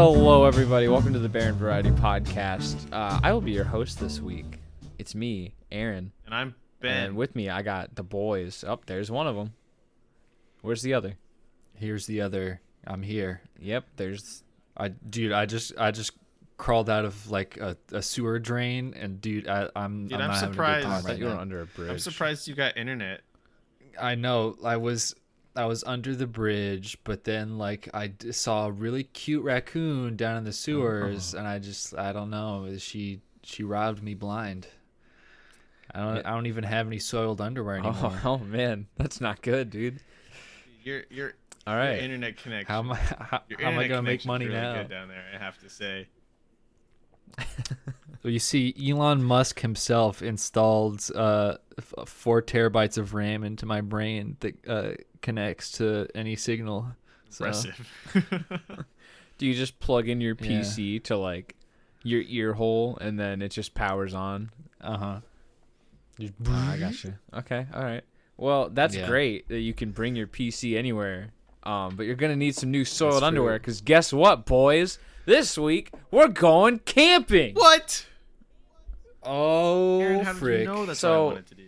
Hello, everybody. Welcome to the Barren Variety Podcast. I will be your host this week. It's me, Aaron. And I'm Ben. And with me, I got the boys. Oh, there's one of them. Where's the other? Here's the other. I'm here. Yep, there's... I just crawled out of like a sewer drain, and I'm not surprised. having a good time I thought right you were now. under a bridge. I'm surprised you got internet. I know. I was under the bridge, but then like saw a really cute raccoon down in the sewers, and I don't know. She robbed me blind. I don't even have any soiled underwear anymore. Oh man, that's not good, dude. Your All right. Your internet connection. How am I gonna make money really now? Good down there, I have to say. Well, you see, Elon Musk himself installed 4 terabytes of RAM into my brain that connects to any signal. So, Impressive. Do you just plug in your PC to like your ear hole and then it just powers on? I got you. Okay, all right. Well, that's Yeah. great that you can bring your PC anywhere. But you're gonna need some new soiled That's underwear true. because guess what, boys? This week we're going camping. What? Oh, Aaron, how did frick. you know that's So- what I wanted to do?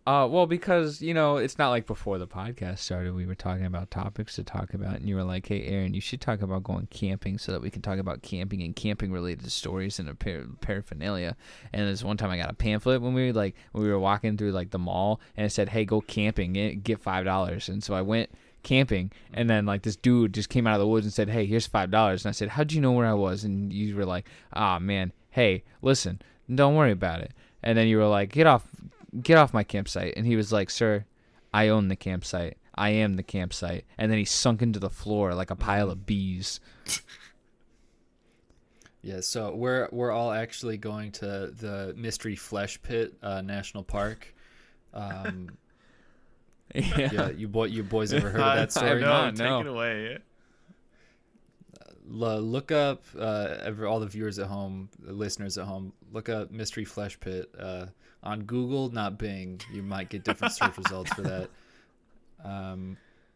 Well, because it's not like before the podcast started. We were talking about topics to talk about, and you were like, "Hey, Aaron, you should talk about going camping so that we can talk about camping and camping-related stories and paraphernalia." And this one time, I got a pamphlet when we were walking through like the mall, and it said, "Hey, go camping, get $5." And so I went camping, and then like this dude just came out of the woods and said, "Hey, here's $5." And I said, "How'd you know where I was?" And you were like, "Ah, man, hey, listen, don't worry about it." And then you were like, get off my campsite." And he was like, "Sir, I own the campsite. I am the campsite." And then he sunk into the floor like a pile of bees. Yeah, so we're all actually going to the Mystery Flesh Pit National Park. Yeah, you boys ever heard of that story? not. Take No. it away. Look up all the viewers at home, the listeners at home. Look up Mystery Flesh Pit on Google, not Bing. You might get different search results for that.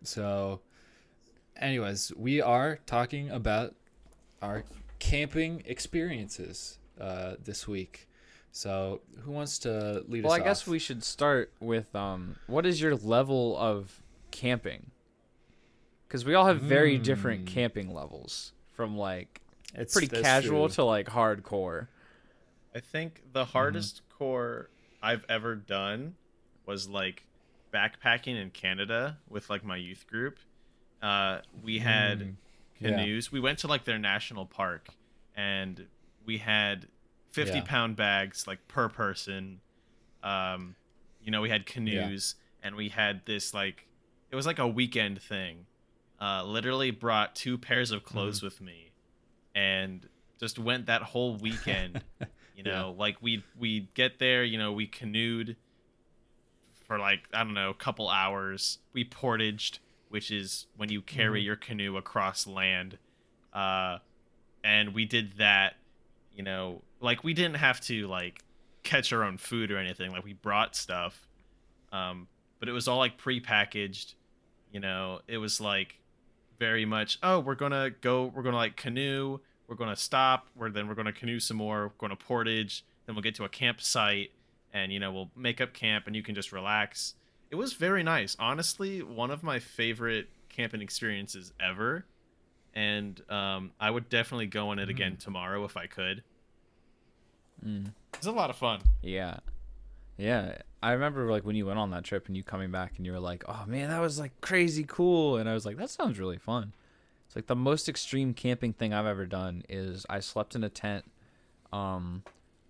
So, anyways, we are talking about our camping experiences this week. So, who wants to lead us Well, off? I guess we should start with what is your level of camping? Because we all have very different camping levels, from like It's pretty that's casual true. to like hardcore. I think the hardest core I've ever done was like backpacking in Canada with like my youth group. We had canoes. We went to like their national park, and we had 50-pound bags like per person. We had canoes, and we had this like it was like a weekend thing. Literally brought 2 pairs of clothes with me, and just went that whole weekend. Like we'd get there. We canoed for like I don't know, a couple hours. We portaged, which is when you carry your canoe across land. And we did that. Like we didn't have to like catch our own food or anything. Like we brought stuff, but it was all like prepackaged. It was like very much, we're gonna like canoe, we're gonna stop, then we're gonna canoe some more, we're gonna portage, then we'll get to a campsite, and we'll make up camp, and you can just relax. It was very nice, honestly. One of my favorite camping experiences ever, and I would definitely go on it again tomorrow if I could. It's a lot of fun. Yeah. I remember like when you went on that trip and you coming back and you were like, "Oh man, that was like crazy cool." And I was like, "That sounds really fun." It's like the most extreme camping thing I've ever done is I slept in a tent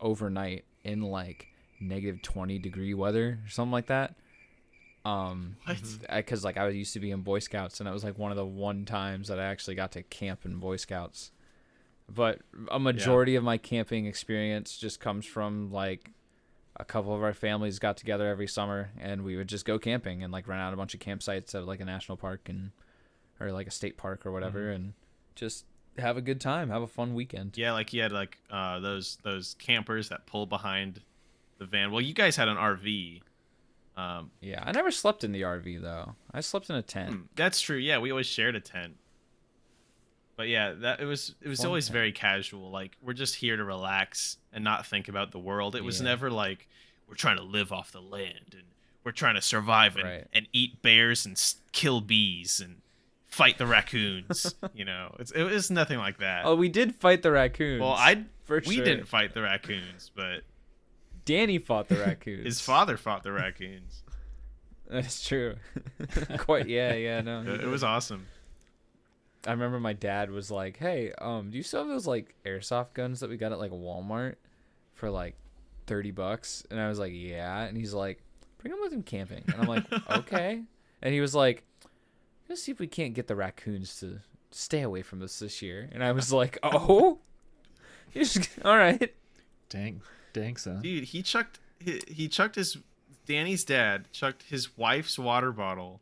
overnight in like -20-degree weather or something like that. Because like I used to be in Boy Scouts, and it was like one of the times that I actually got to camp in Boy Scouts. But a majority of my camping experience just comes from like a couple of our families got together every summer, and we would just go camping and like rent out a bunch of campsites at like a national park or like a state park or whatever, and just have a good time, have a fun weekend. Yeah, like you had like those campers that pull behind the van. Well, you guys had an RV. Yeah, I never slept in the RV though. I slept in a tent. That's true. Yeah, we always shared a tent. But yeah, that it was Fun always time. very casual. Like we're just here to relax and not think about the world. It was Yeah. never like we're trying to live off the land and we're trying to survive Right. and eat bears and kill bees and fight the raccoons. It was nothing like that. Oh, we did fight the raccoons. Well, we sure. didn't fight the raccoons, but Danny fought the raccoons. his father fought the raccoons. That's true. Quite. Yeah. No. It was awesome. I remember my dad was like, "Hey, do you still have those like airsoft guns that we got at like Walmart for like $30?" And I was like, "Yeah." And he's like, "Bring them with him camping." And I'm like, "Okay." And he was like, "Let's see if we can't get the raccoons to stay away from us this year." And I was like, "Oh, all right." Dang, son. Dude, he chucked his Danny's dad chucked his wife's water bottle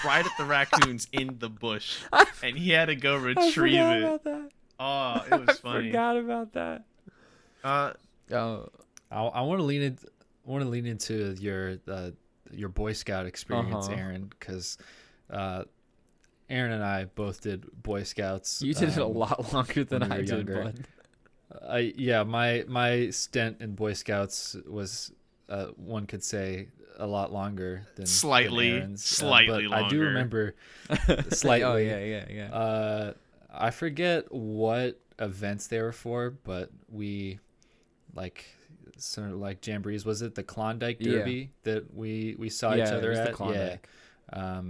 right at the raccoons in the bush, and he had to go retrieve I forgot it. about that. Oh, it was funny. I forgot about that. Oh, I want to lean into your Boy Scout experience, Aaron, because Aaron and I both did Boy Scouts. you did it a lot longer than when we I were did, younger. bud. My stint in Boy Scouts was one could say a lot longer than Slightly Aaron's, but longer. I do remember slightly. Oh yeah. I forget what events they were for, but we like sort of like jamborees. Was it the Klondike Derby that we saw each other it was at? the Klondike. Yeah.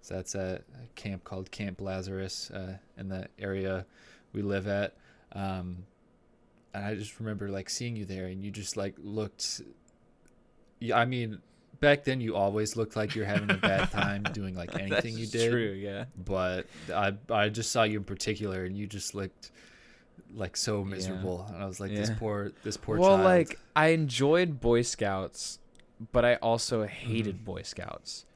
So that's a camp called Camp Lazarus in the area we live at. And I just remember like seeing you there, and you just like looked. I mean, back then you always looked like you're having a bad time doing like anything you did. True, yeah. But I just saw you in particular, and you just looked like so miserable, and I was like, this poor Well, child. like I enjoyed Boy Scouts, but I also hated Boy Scouts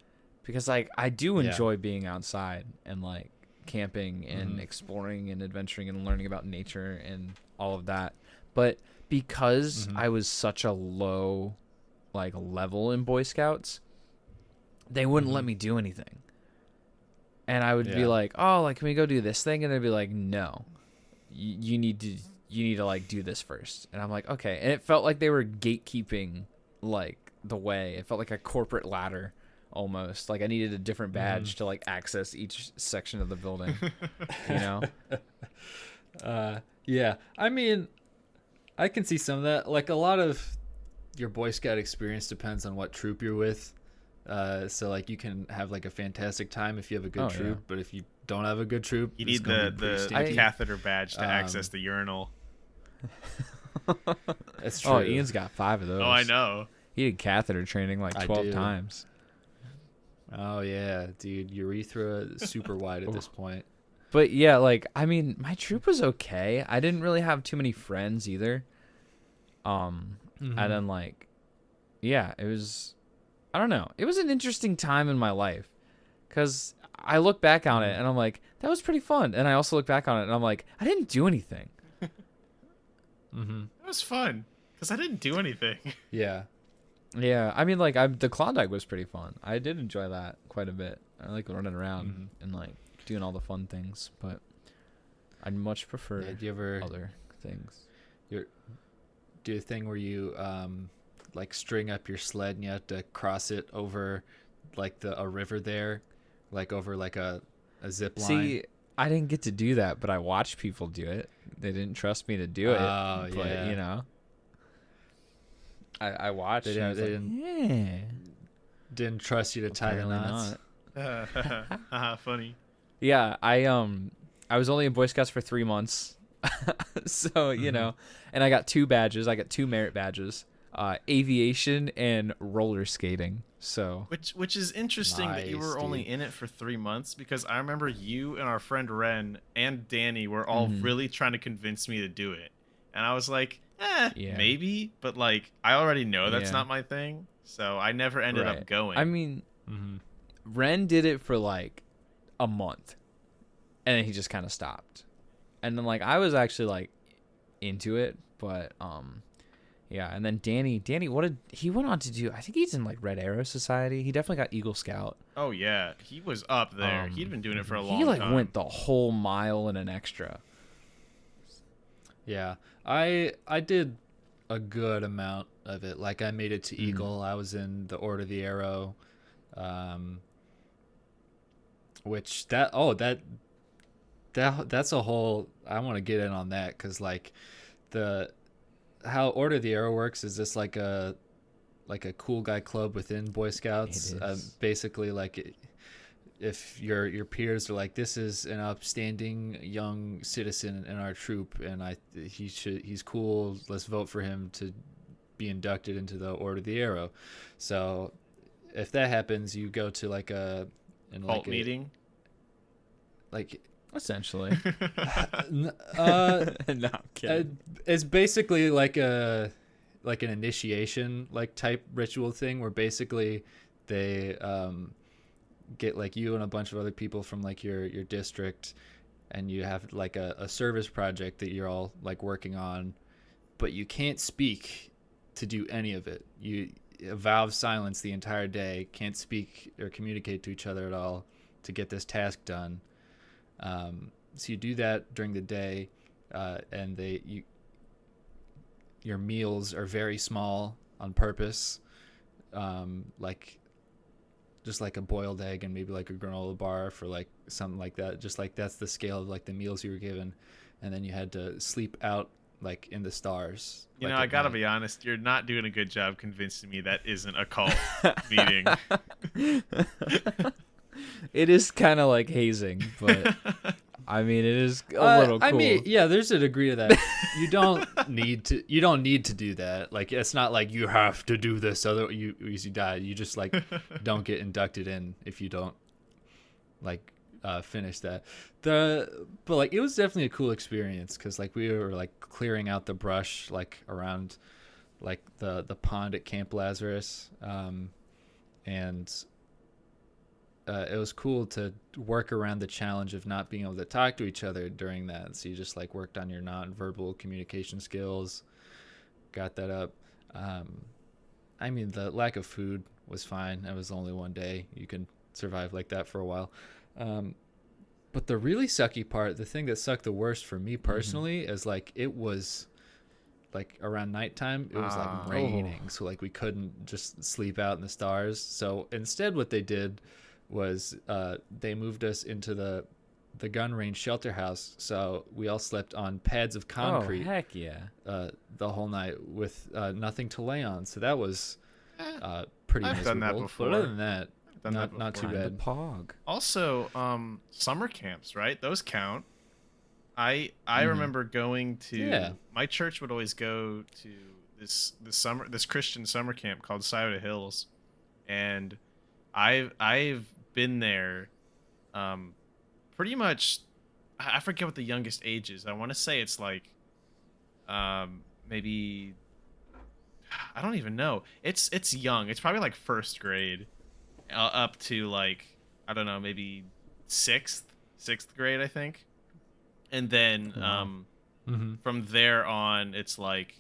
because like I do enjoy being outside and like camping and exploring and adventuring and learning about nature and all of that. But because I was such a low like level in Boy Scouts, they wouldn't let me do anything. And I would be like, "Oh, like can we go do this thing?" And they'd be like, "No. You need to like do this first." And I'm like, "Okay." And it felt like they were gatekeeping like the way. It felt like a corporate ladder almost. Like I needed a different badge to like access each section of the building. You know? Yeah. I mean, I can see some of that. Like a lot of your Boy Scout experience depends on what troop you're with. So like you can have like a fantastic time if you have a good troop, but if you don't have a good troop, You it's need gonna be pretty the stinky. catheter badge to access the urinal. That's true. Oh, Ian's got 5 of those. Oh, I know. He did catheter training like I 12 do. times. Oh yeah, dude, urethra is super wide at this point. But yeah, like I mean, my troop was okay. I didn't really have too many friends either. And then like, yeah, it was, I don't know. It was an interesting time in my life because I look back on it and I'm like, that was pretty fun. And I also look back on it and I'm like, I didn't do anything. It was fun because I didn't do anything. Yeah. Yeah, I mean, like the Klondike was pretty fun. I did enjoy that quite a bit. I like running around and like doing all the fun things, but I'd much prefer Do you ever other things. do a thing where you like string up your sled and you have to cross it over like a river there, like over like a zip line? See, I didn't get to do that, but I watched people do it. They didn't trust me to do it. Oh, but, yeah. you know, I watched. They and I was like, didn't trust you to tie the apparently knots. not. Funny. Yeah, I was only in Boy Scouts for 3 months, so you know, and I got 2 badges. I got 2 merit badges, aviation and roller skating. So Which is interesting that you were Nice, only dude. in it for 3 months because I remember you and our friend Ren and Danny were all really trying to convince me to do it. And I was like, Yeah. maybe, but like I already know that's Yeah. not my thing. So I never ended up Right. going. I mean, Ren did it for like a month, and then he just kind of stopped. And then like I was actually like into it, but Yeah, and then Danny, what did he went on to do? I think he's in like Red Arrow Society. He definitely got Eagle Scout. Oh yeah, he was up there. He'd been doing it for a long He like time. went the whole mile and an extra. Yeah, I did a good amount of it. Like I made it to Eagle. I was in the Order of the Arrow, which that's a whole. I want to get in on that because like how Order of the Arrow works is this like a cool guy club within Boy Scouts. Basically, like if your peers are like, this is an upstanding young citizen in our troop, and he's cool. Let's vote for him to be inducted into the Order of the Arrow. So if that happens, you go to like a cult meeting, like. Essentially. No, I'm kidding. It's basically like an initiation like type ritual thing where basically they get like you and a bunch of other people from like your district, and you have like a service project that you're all like working on, but you can't speak to do any of it. You a vow of silence the entire day, can't speak or communicate to each other at all to get this task done. So you do that during the day, and your meals are very small on purpose, like just like a boiled egg and maybe like a granola bar for like something like that. Just like that's the scale of like the meals you were given, and then you had to sleep out like in the stars. You like, know, I gotta night. be honest. You're not doing a good job convincing me that isn't a cult meeting. It is kind of like hazing, but I mean, it is a little cool. I mean, yeah, there's a degree to that. You don't need to do that. Like, it's not like you have to do this, otherwise you die. You just like don't get inducted in if you don't like finish that. But like, it was definitely a cool experience because like we were like clearing out the brush like around like the pond at Camp Lazarus, and it was cool to work around the challenge of not being able to talk to each other during that. So you just like worked on your non-verbal communication skills, got that up. I mean, the lack of food was fine. It was only one day. You can survive like that for a while. But the really sucky part, the thing that sucked the worst for me personally, is like it was like around nighttime. It was like raining, so like we couldn't just sleep out in the stars. So instead, what they did was they moved us into the gun range shelter house, so we all slept on pads of concrete. Oh, heck yeah. The whole night with nothing to lay on. So that was pretty I've miserable. done that before. But other than that, not too Find the bad. pog. Also, summer camps, right? Those count. I remember going to my church would always go to this Christian summer camp called Scioto Hills, and I've been there pretty much. I forget what the youngest age is. I want to say it's like maybe I don't even know. It's young. It's probably like first grade up to like I don't know, maybe sixth grade I think. And then from there on it's like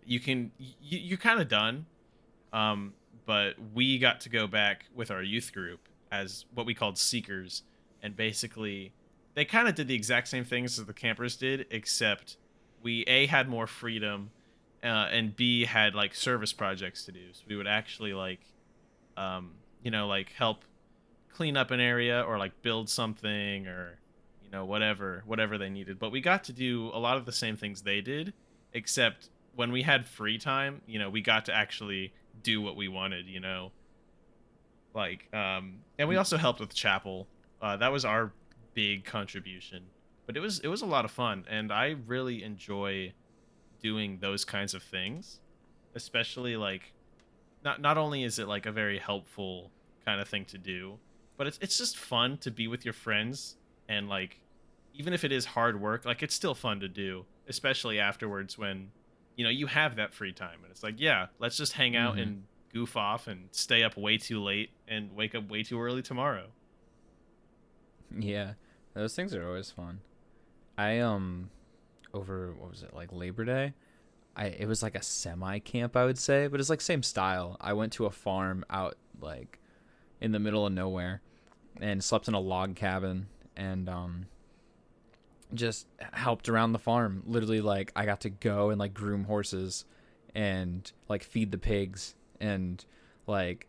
you're kind of done. But we got to go back with our youth group as what we called seekers, and basically they kind of did the exact same things as the campers did, except we A had more freedom, and B had like service projects to do. So we would actually like, like help clean up an area or like build something or whatever they needed. But we got to do a lot of the same things they did, except when we had free time, we got to actually do what we wanted, and we also helped with chapel. That was our big contribution, but it was a lot of fun, and I really enjoy doing those kinds of things, especially like not only is it like a very helpful kind of thing to do, but it's just fun to be with your friends, and like even if it is hard work, like it's still fun to do, especially afterwards when you have that free time and it's like, yeah, let's just hang out and goof off and stay up way too late and wake up way too early tomorrow. Yeah, those things are always fun. I over what was it, like Labor Day, it was like a semi camp, I would say, but it's like same style. I went to a farm out like in the middle of nowhere and slept in a log cabin and just helped around the farm. Literally, like, I got to go and like groom horses and like feed the pigs and like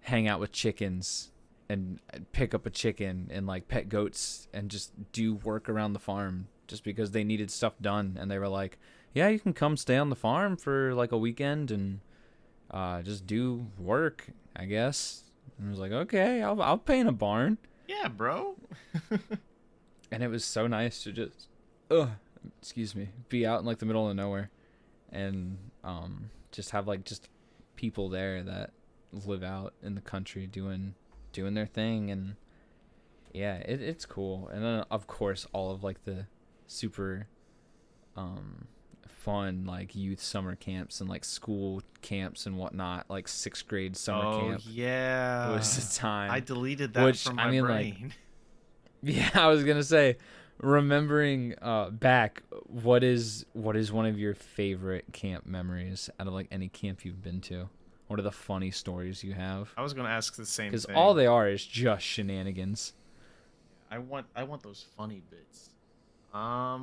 hang out with chickens and pick up a chicken and like pet goats and just do work around the farm just because they needed stuff done. And they were like, yeah, you can come stay on the farm for like a weekend and just do work, I guess. And I was like, okay, I'll paint a barn. Yeah, bro. And it was so nice to just, excuse me, be out in like the middle of nowhere and just have like just people there that live out in the country doing their thing. And yeah, it's cool. And then of course all of like the super fun like youth summer camps and like school camps and whatnot, like 6th grade summer camp. Yeah, was the time. I deleted that from my brain. Like, yeah, I was gonna say, remembering back, what is one of your favorite camp memories out of like any camp you've been to? What are the funny stories you have? I was gonna ask the same thing. Because all they are is just shenanigans. I want those funny bits. Well,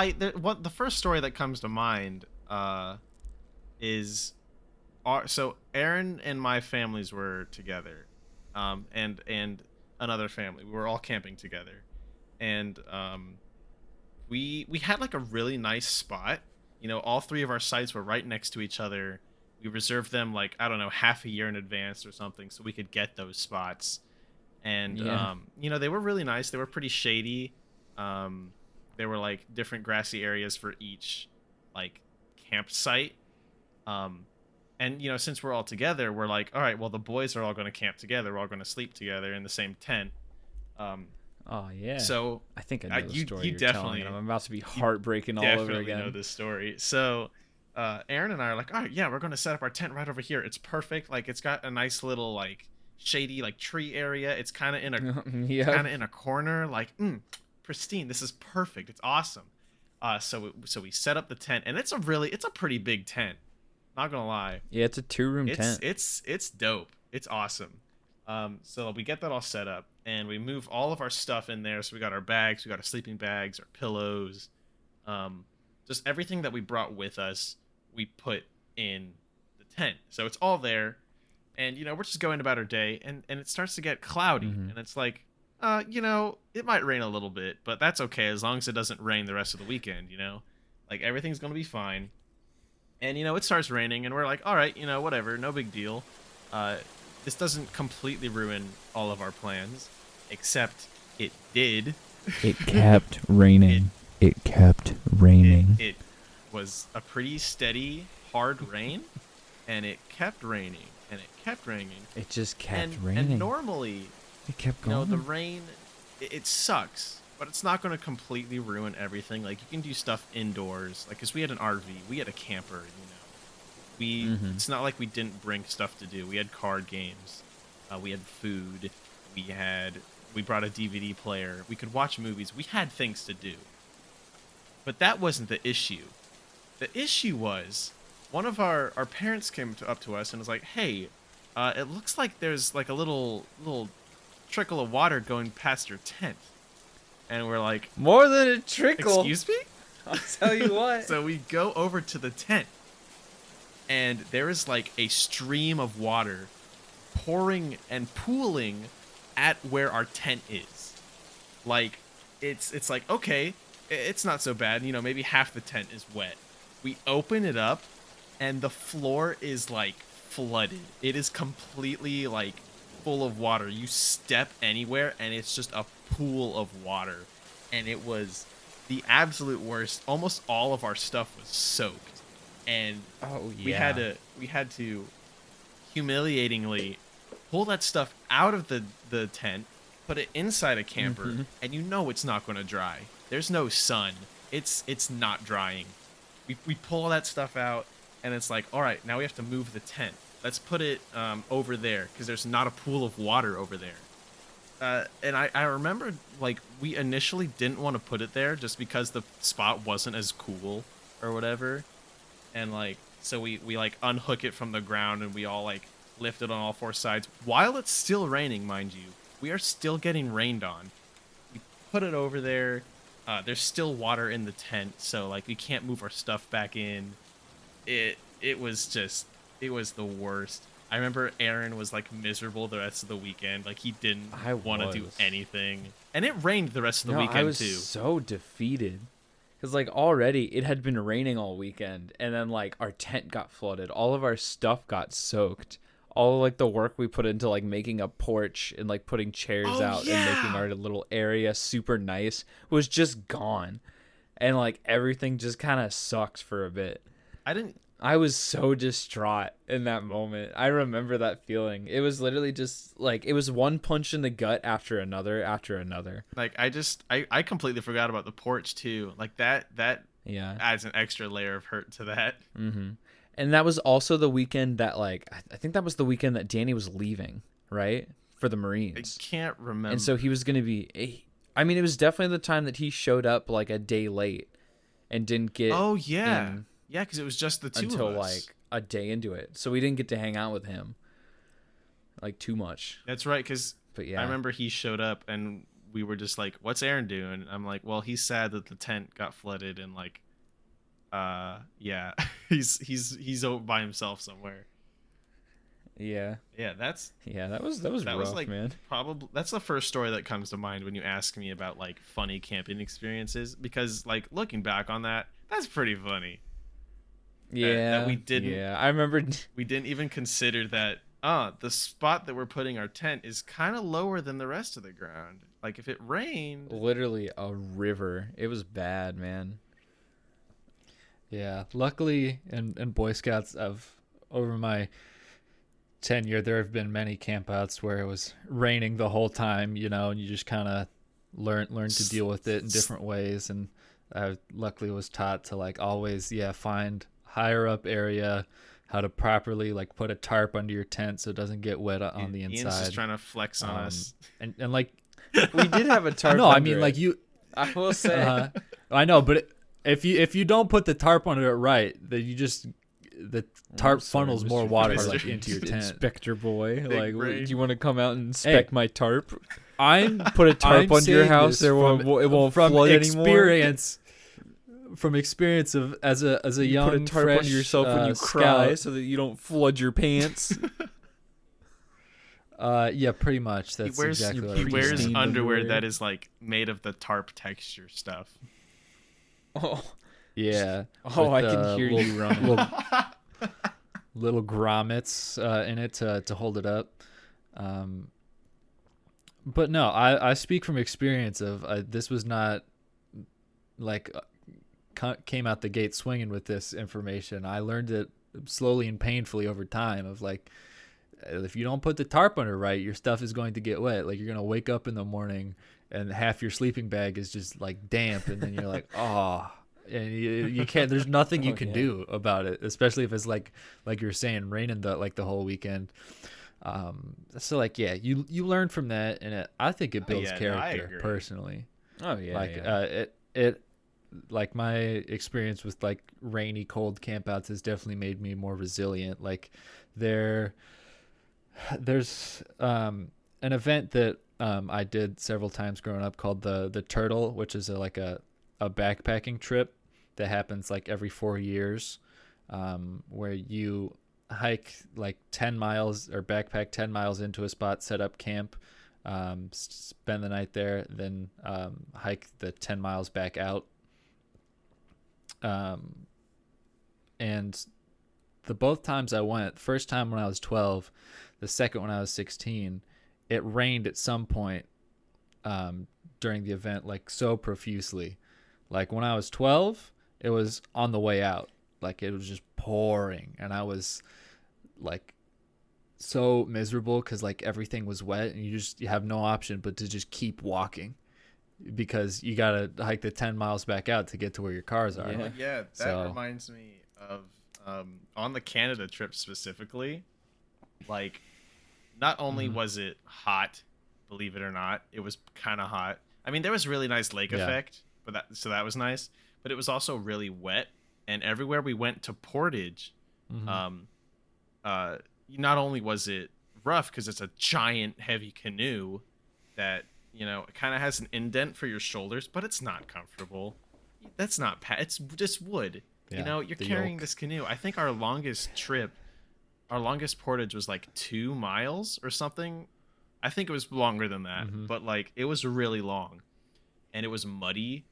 the first story that comes to mind is so Aaron and my families were together, and another family. We were all camping together, and we had like a really nice spot. You know, all 3 of our sites were right next to each other. We reserved them like, I don't know, half a year in advance or something, so we could get those spots. And you know, they were really nice. They were pretty shady. There were like different grassy areas for each like campsite. And you know, since we're all together, we're like, all right, well, the boys are all going to camp together. We're all going to sleep together in the same tent. Oh yeah. So I think I know the story you you're definitely, telling, and I'm about to be heartbreaking all over again. Know this story. So Aaron and I are like, all right, yeah, we're going to set up our tent right over here. It's perfect. Like, it's got a nice little like shady like tree area. It's kind of in a corner. Like, pristine. This is perfect. It's awesome. So we set up the tent, and it's a pretty big tent. Not gonna lie. Yeah, it's a 2-room tent. It's dope. It's awesome. So we get that all set up, and we move all of our stuff in there. So we got our bags, we got our sleeping bags, our pillows, just everything that we brought with us, we put in the tent. So it's all there, and you know, we're just going about our day, and it starts to get cloudy, and it's like, you know, it might rain a little bit, but that's okay as long as it doesn't rain the rest of the weekend. You know, like everything's gonna be fine. And, you know, it starts raining, and we're like, all right, you know, whatever, no big deal. This doesn't completely ruin all of our plans, except it did. It kept raining. It kept raining. It was a pretty steady, hard rain, and it kept raining, and it kept raining. It just kept raining. And normally, it kept going. You know, the rain, it sucks. But it's not going to completely ruin everything. Like, you can do stuff indoors. Like, because we had an RV. We had a camper, you know. It's not like we didn't bring stuff to do. We had card games. We had food. We brought a DVD player. We could watch movies. We had things to do. But that wasn't the issue. The issue was, one of our parents came up to us and was like, hey, it looks like there's, like, a little trickle of water going past your tent. And we're like, more than a trickle. Excuse me? I'll tell you what. So we go over to the tent, and there is like a stream of water pouring and pooling at where our tent is. Like, it's like, okay, it's not so bad. You know, maybe half the tent is wet. We open it up, and the floor is like flooded. It is completely like full of water. You step anywhere, and it's just a pool of water, and it was the absolute worst. Almost all of our stuff was soaked, and we had to humiliatingly pull that stuff out of the tent, put it inside a camper, and you know it's not going to dry. There's no sun. It's not drying. We pull all that stuff out, and it's like, all right, now we have to move the tent. Let's put it over there, because there's not a pool of water over there. And I remember like we initially didn't want to put it there just because the spot wasn't as cool or whatever, and like so we like unhook it from the ground and we all like lift it on all four sides while it's still raining, mind you. We are still getting rained on. We put it over there. There's still water in the tent, so like we can't move our stuff back in. It was just it was the worst. I remember Aaron was like miserable the rest of the weekend. Like he didn't want to do anything, and it rained the rest of the weekend I was too. so defeated because like already it had been raining all weekend, and then like our tent got flooded. All of our stuff got soaked. All like the work we put into like making a porch and like putting chairs out and making our little area super nice was just gone, and like everything just kind of sucks for a bit. I was so distraught in that moment. I remember that feeling. It was literally just like it was one punch in the gut after another after another. Like I completely forgot about the porch too. Like that adds an extra layer of hurt to that. Mm-hmm. And that was also the weekend that like I think that was the weekend that Danny was leaving, right? For the Marines. I can't remember. And so he was going to be I mean, it was definitely the time that he showed up like a day late and didn't get in yeah, because it was just the two until of us. like a day into it. So we didn't get to hang out with him like too much. That's right, because yeah. I remember he showed up and we were just like, what's Aaron doing? I'm like, well, he's sad that the tent got flooded and like yeah, he's over by himself somewhere. Yeah. Yeah, that was rough, like, man. Probably that's the first story that comes to mind when you ask me about like funny camping experiences, because like looking back on that, that's pretty funny. Yeah. That we didn't. Yeah, I remember we didn't even consider that. The spot that we're putting our tent is kind of lower than the rest of the ground. Like if it rained, literally a river. It was bad, man. Yeah, luckily in Boy Scouts over my tenure, there have been many campouts where it was raining the whole time, you know, and you just kind of learn to deal with it in different ways. And I luckily was taught to like always, find higher up area, how to properly like put a tarp under your tent so it doesn't get wet on the inside. Ian's just trying to flex on us. And like we did have a tarp. No, I mean like you. I will say. I know, but if you don't put the tarp under it right, then the tarp funnels more water like into your tent. Inspector boy, like, brain. do you want to come out and inspect my tarp? I'm put a tarp under your house. It won't flood anymore. From experience of as a young put a tarp fresh, under yourself when you cry, scout. so that you don't flood your pants. Yeah, pretty much. That's exactly what he wears underwear underwear that is like made of the tarp texture stuff. Oh yeah. Oh, I can hear you running. Little grommets in it to hold it up. But no, I speak from experience of this was not like came out the gate swinging with this information. I learned it slowly and painfully over time of like, if you don't put the tarp under right, your stuff is going to get wet. Like you're going to wake up in the morning and half your sleeping bag is just like damp. And then you're like, oh, and you can't, there's nothing you can do about it, especially if it's like you're saying raining the whole weekend. So like, yeah, you learn from that, and I think it builds character personally. Oh yeah. Like, it like my experience with like rainy, cold campouts has definitely made me more resilient. Like there's an event that I did several times growing up called the Turtle, which is like a backpacking trip that happens like every 4 years, where you hike like 10 miles or backpack 10 miles into a spot, set up camp, spend the night there, then hike the 10 miles back out. And the both times I went, first time when I was 12, the second when I was 16, it rained at some point during the event, like so profusely. Like when I was 12, it was on the way out. Like it was just pouring, and I was like so miserable because like everything was wet, and you have no option but to just keep walking because you gotta hike the 10 miles back out to get to where your cars are. Yeah, that reminds me of on the Canada trip specifically. Like, not only was it hot, believe it or not. It was kind of hot. I mean, there was really nice lake Yeah. effect, but that was nice. But it was also really wet, and everywhere we went to Portage, Mm-hmm. um, not only was it rough because it's a giant heavy canoe that it kind of has an indent for your shoulders, but it's not comfortable. That's not it's just wood. Yeah, You're the carrying yoke. this canoe. I think our longest trip, our longest portage was like 2 miles or something. I think it was longer than that, Mm-hmm. but like it was really long, and it was muddy,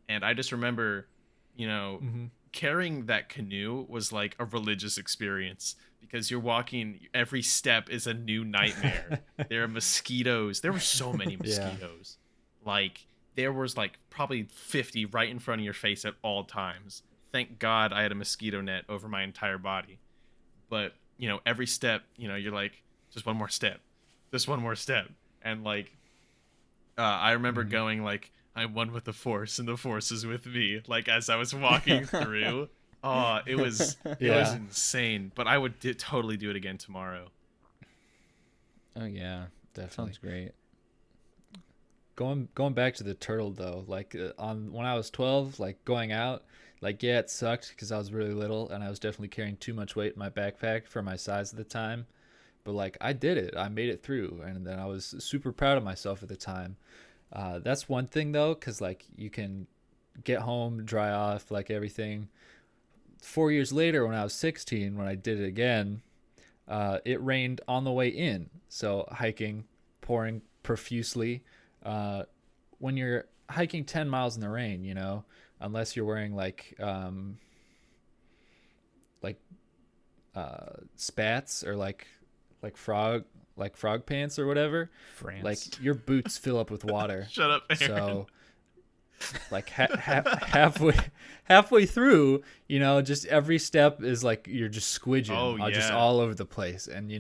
and I just remember, you know, Mm-hmm. carrying that canoe was like a religious experience because you're walking, every step is a new nightmare. There are mosquitoes. There were so many Yeah. mosquitoes. Like there was like probably 50 right in front of your face at all times. Thank God I had a mosquito net over my entire body. But, every step, you're like, just one more step. Just one more step. And like I remember Mm-hmm. going like, I'm one with the force and the force is with me. Like as I was walking through, oh, it was Yeah. insane. But I would totally do it again tomorrow. Oh yeah, Definitely. sounds great. Going back to the turtle though, like on when I was 12, like going out, like yeah, it sucked because I was really little and I was definitely carrying too much weight in my backpack for my size at the time. But like I did it, I made it through, and then I was super proud of myself at the time. That's one thing though, because like you can get home, dry off, like everything. 4 years later, when I was 16, when I did it again, it rained on the way in. So hiking, pouring profusely. Uh, when you're hiking 10 miles in the rain, unless you're wearing like spats or like frog pants or whatever, like France. your boots fill up with water. Shut up, Aaron. So like halfway through, just every step is like you're just squidging, Oh just yeah. all over the place, and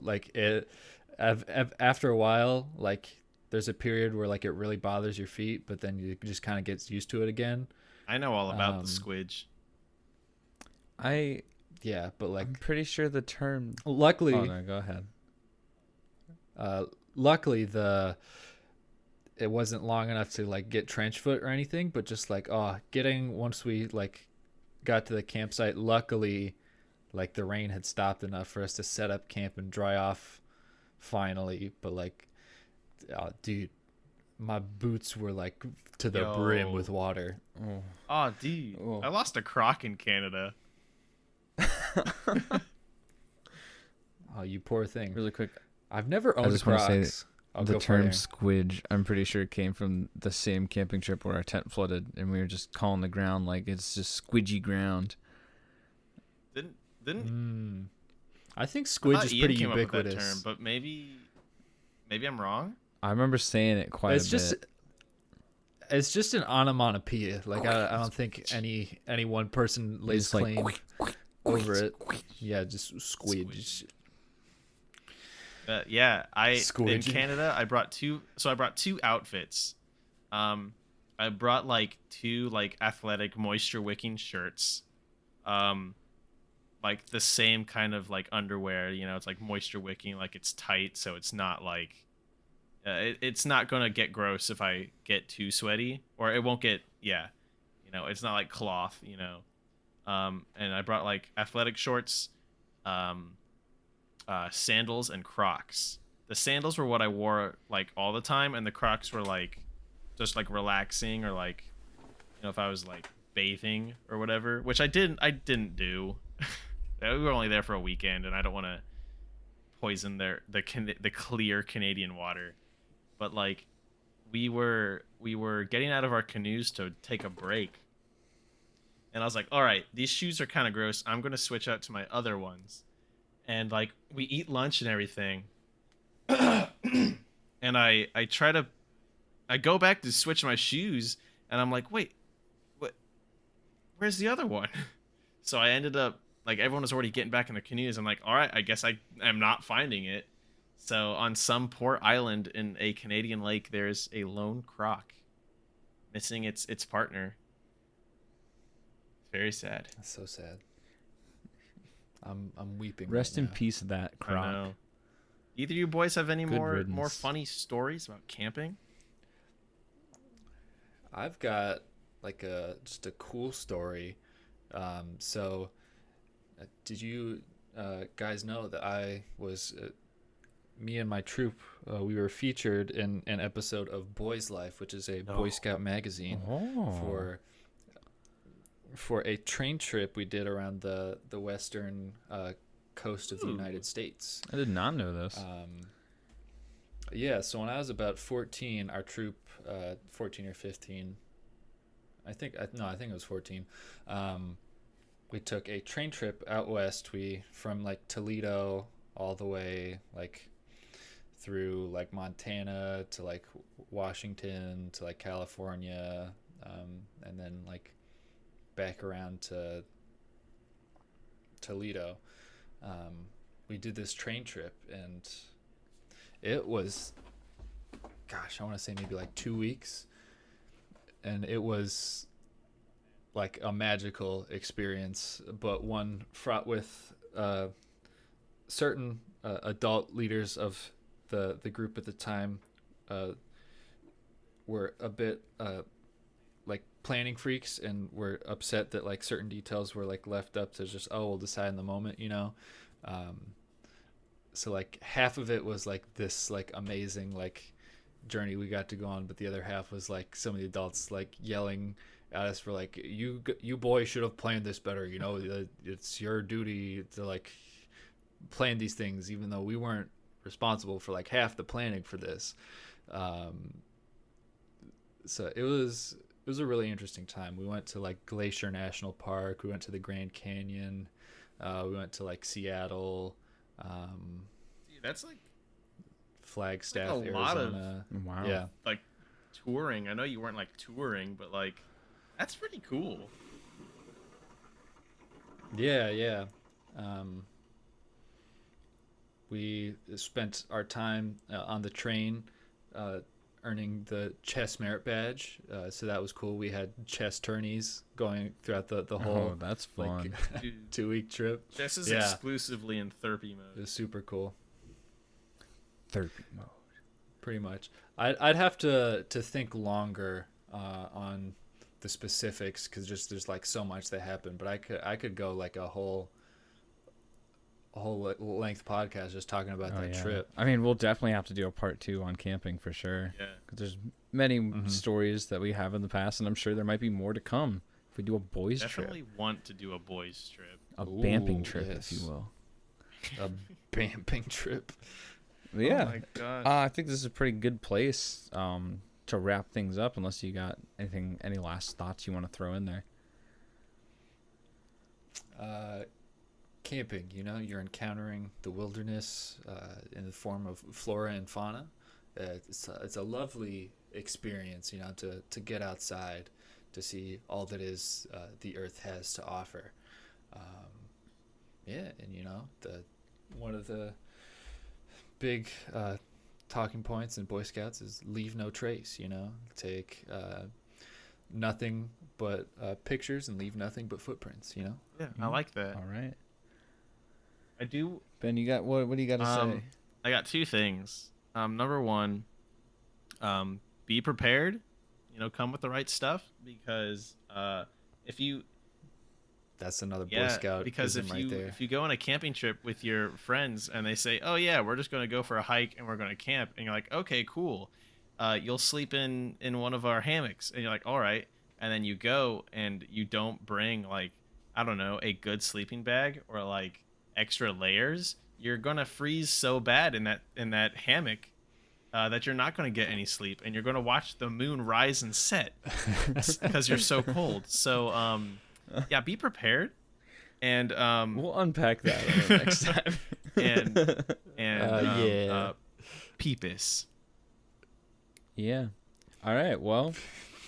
like it. After a while, like there's a period where like it really bothers your feet, but then you just kind of gets used to it again. I know all about the Um, squidge. I yeah, but I'm like pretty sure the term. Oh luckily, no, go ahead. uh, luckily the it wasn't long enough to like get trench foot or anything, but just like getting once we like got to the campsite, luckily like the rain had stopped enough for us to set up camp and dry off finally. But like dude, my boots were like to the brim with Yo. water. Oh, Oh, dude. oh. I lost a Croc in Canada. Oh, you poor thing. Really quick, I've never I owned just want to say Crocs. I'll the go for term it. squidge. I'm pretty sure it came from the same camping trip where our tent flooded, and we were just calling the ground like it's just squidgy ground. Didn't I think I squidge thought is Ian pretty came up with that term, ubiquitous. but maybe I'm wrong. I remember saying it quite It's a just bit. it's just an onomatopoeia. Like I don't think any one person lays Just like claim over it. Yeah, just squidge. Yeah, in Squidge. Canada I brought two. So I brought two outfits. I brought like two like athletic moisture wicking shirts. Um, like the same kind of like underwear. It's like moisture wicking, like it's tight, so it's not like it's not gonna get gross if I get too sweaty, or it won't get it's not like cloth. And I brought like athletic shorts, um, sandals, and Crocs. The sandals were what I wore like all the time, and the Crocs were like just like relaxing, or like if I was like bathing or whatever, which I didn't do. We were only there for a weekend, and I don't want to poison the clear Canadian water. But like we were getting out of our canoes to take a break, and I was like, all right, these shoes are kind of gross. I'm gonna switch out to my other ones, and like we eat lunch and everything, and I go back to switch my shoes, and I'm like, wait, what? Where's the other one? So I ended up like everyone was already getting back in the canoes. I'm like, all right, I guess I am not finding it. So on some poor island in a Canadian lake, there's a lone croc missing its partner. Very sad. That's so sad. I'm weeping. Rest right in now. peace, that I croc. know. Either you boys have any Good more riddance. funny stories about camping? I've got like just a cool story. So did you guys know that I was me and my troop, we were featured in an episode of Boys Life, which is a Boy Scout magazine, for a train trip we did around the western coast of the United States. I did not know this. Yeah, so when I was about 14, our troop, 14 or 15, I think it was 14. We took a train trip out west. From like Toledo all the way like through like Montana to like Washington to like California, and then like back around to Toledo. We did this train trip, and it was, gosh, I want to say maybe like 2 weeks, and it was like a magical experience, but one fraught with certain adult leaders of the group at the time were a bit like planning freaks, and were upset that like certain details were like left up to just, oh, we'll decide in the moment, you know. So like half of it was like this like amazing like journey we got to go on, but the other half was like some of the adults like yelling at us for like, you boys should have planned this better, you know, it's your duty to like plan these things, even though we weren't responsible for like half the planning for this. So it was a really interesting time. We went to like Glacier National Park, we went to the Grand Canyon, we went to like Seattle, Dude, that's like Flagstaff, a lot of Arizona. Wow. Yeah. like touring. I know you weren't like touring, but like that's pretty cool. Yeah. We spent our time on the train earning the chess merit badge, so that was cool. We had chess tourneys going throughout the whole Oh, that's fun. like, Dude, 2-week trip. chess is Yeah. exclusively in Therpy It mode. was super cool. Therapy mode. Pretty much. I'd have to think longer on the specifics, because just there's like so much that happened, but I could go like a whole length podcast just talking about Oh, that yeah. trip. I mean, we'll definitely have to do a part 2 on camping for sure. Yeah. 'Cause there's many stories that we have in the past, and I'm sure there might be more to come if we do a boys Definitely trip, want to do a boys trip. a Ooh, bamping trip, yes. if you will. A bamping trip. But yeah, Oh my god. I think this is a pretty good place to wrap things up, unless you got any last thoughts you want to throw in there. Camping, you know, you're encountering the wilderness in the form of flora and fauna. It's a lovely experience, you know, to get outside, to see all that is the earth has to offer. Yeah, and you know, one of the big talking points in Boy Scouts is leave no trace. You know, take nothing but pictures and leave nothing but footprints. You know. Yeah, I like that. All right, I do. Ben, you got what do you got to say? I got 2 things. Number one, be prepared. You know, come with the right stuff, because if you That's another Boy Scout because ism right there. if you go on a camping trip with your friends and they say, oh yeah, we're just going to go for a hike and we're going to camp, and you're like, okay, cool, you'll sleep in one of our hammocks, and you're like, all right, and then you go and you don't bring like, I don't know, a good sleeping bag or like extra layers, you're going to freeze so bad in that hammock that you're not going to get any sleep, and you're going to watch the moon rise and set because you're so cold. So yeah, be prepared, and We'll unpack that next time. Yeah. Peepus. Yeah. All right. Well,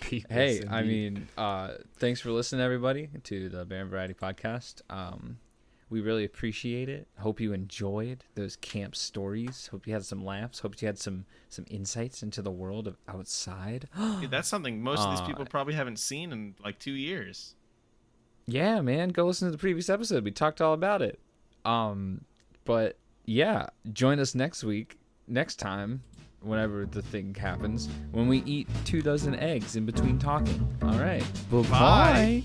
Peepus, hey, I indeed. mean, thanks for listening, everybody, to the Band Variety Podcast. We really appreciate it. Hope you enjoyed those camp stories. Hope you had some laughs. Hope you had some insights into the world of outside. Dude, that's something most of these people probably haven't seen in like 2 years. Yeah, man, go listen to the previous episode. We talked all about it. But yeah, join us next time, whenever the thing happens, when we eat 24 eggs in between talking. All right. Bye-bye. Bye.